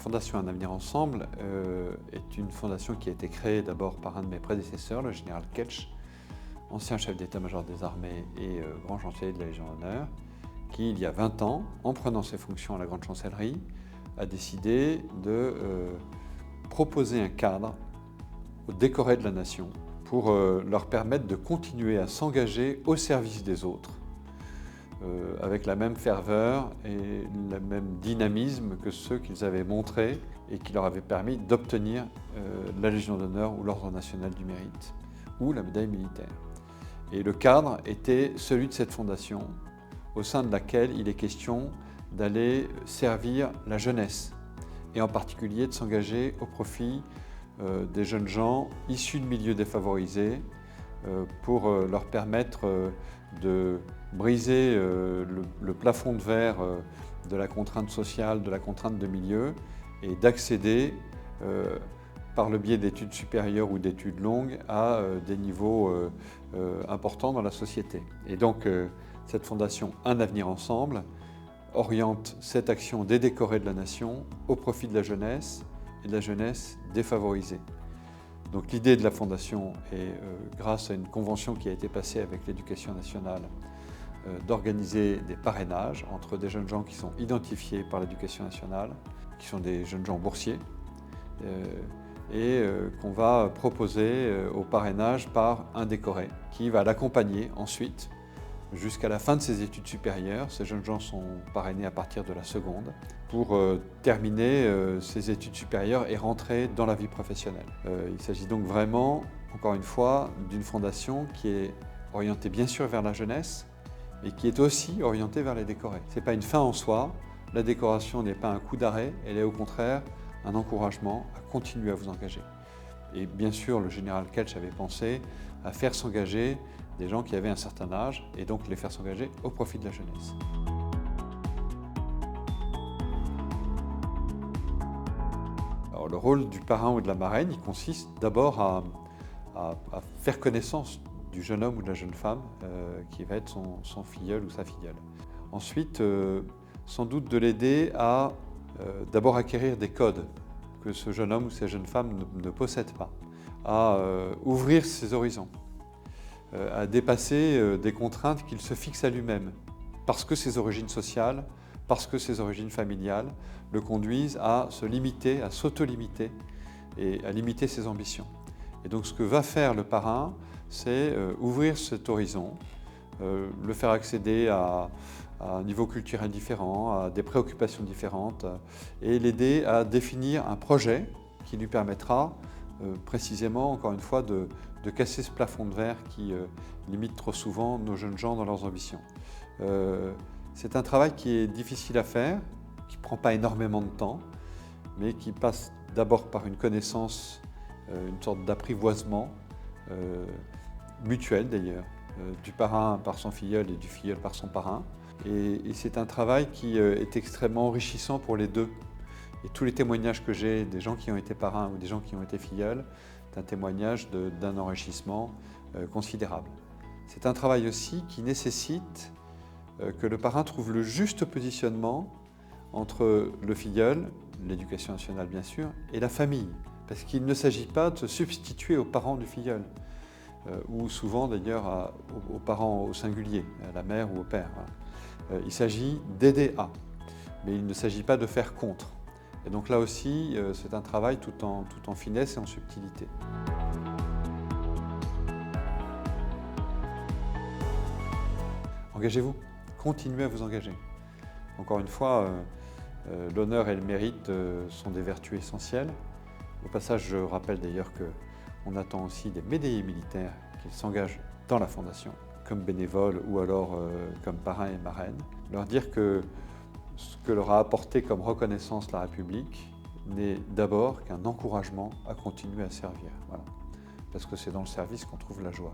fondation Un Avenir Ensemble est une fondation qui a été créée d'abord par un de mes prédécesseurs, le général Ketch, ancien chef d'état-major des armées et grand chancelier de la Légion d'honneur, qui, il y a 20 ans, en prenant ses fonctions à la Grande Chancellerie, a décidé de proposer un cadre aux décorés de la nation pour leur permettre de continuer à s'engager au service des autres, avec la même ferveur et le même dynamisme que ceux qu'ils avaient montrés et qui leur avaient permis d'obtenir la Légion d'honneur ou l'Ordre national du mérite ou la médaille militaire. Et le cadre était celui de cette fondation, au sein de laquelle il est question d'aller servir la jeunesse et en particulier de s'engager au profit des jeunes gens issus de milieux défavorisés pour leur permettre de briser le plafond de verre de la contrainte sociale, de la contrainte de milieu et d'accéder par le biais d'études supérieures ou d'études longues à des niveaux importants dans la société. Et donc cette fondation Un Avenir Ensemble oriente cette action des décorés de la nation au profit de la jeunesse et de la jeunesse défavorisée. Donc l'idée de la fondation est, grâce à une convention qui a été passée avec l'Éducation nationale, d'organiser des parrainages entre des jeunes gens qui sont identifiés par l'Éducation nationale, qui sont des jeunes gens boursiers, et qu'on va proposer au parrainage par un décoré qui va l'accompagner ensuite jusqu'à la fin de ses études supérieures. Ces jeunes gens sont parrainés à partir de la seconde pour terminer ses études supérieures et rentrer dans la vie professionnelle. Il s'agit donc vraiment, encore une fois, d'une fondation qui est orientée bien sûr vers la jeunesse, mais qui est aussi orientée vers les décorés. Ce n'est pas une fin en soi, la décoration n'est pas un coup d'arrêt, elle est au contraire un encouragement à continuer à vous engager. Et bien sûr, le général Ketch avait pensé à faire s'engager des gens qui avaient un certain âge et donc les faire s'engager au profit de la jeunesse. Alors, le rôle du parrain ou de la marraine, il consiste d'abord à faire connaissance du jeune homme ou de la jeune femme qui va être son filleul ou sa filleule. Ensuite, sans doute de l'aider à d'abord acquérir des codes que ce jeune homme ou cette jeune femme ne possède pas, à ouvrir ses horizons, à dépasser des contraintes qu'il se fixe à lui-même, parce que ses origines sociales, parce que ses origines familiales le conduisent à se limiter, à s'auto-limiter et à limiter ses ambitions. Et donc ce que va faire le parrain, c'est ouvrir cet horizon, le faire accéder à un niveau culturel différent, à des préoccupations différentes, et l'aider à définir un projet qui lui permettra précisément, encore une fois, de casser ce plafond de verre qui limite trop souvent nos jeunes gens dans leurs ambitions. C'est un travail qui est difficile à faire, qui ne prend pas énormément de temps, mais qui passe d'abord par une connaissance, une sorte d'apprivoisement mutuel d'ailleurs, du parrain par son filleul et du filleul par son parrain. Et c'est un travail qui est extrêmement enrichissant pour les deux. Et tous les témoignages que j'ai des gens qui ont été parrains ou des gens qui ont été filleuls, c'est un témoignage d'un enrichissement considérable. C'est un travail aussi qui nécessite que le parrain trouve le juste positionnement entre le filleul, l'éducation nationale bien sûr, et la famille. Parce qu'il ne s'agit pas de se substituer aux parents du filleul, ou souvent d'ailleurs aux parents au singulier, à la mère ou au père. Voilà. Il s'agit d'aider à, mais il ne s'agit pas de faire contre. Et donc là aussi, c'est un travail tout en finesse et en subtilité. Engagez-vous, continuez à vous engager. Encore une fois, l'honneur et le mérite sont des vertus essentielles. Au passage, je rappelle d'ailleurs qu'on attend aussi des médayers militaires qui s'engagent dans la Fondation, comme bénévoles ou alors comme parrains et marraines. Leur dire que ce que leur a apporté comme reconnaissance la République n'est d'abord qu'un encouragement à continuer à servir. Voilà. Parce que c'est dans le service qu'on trouve la joie.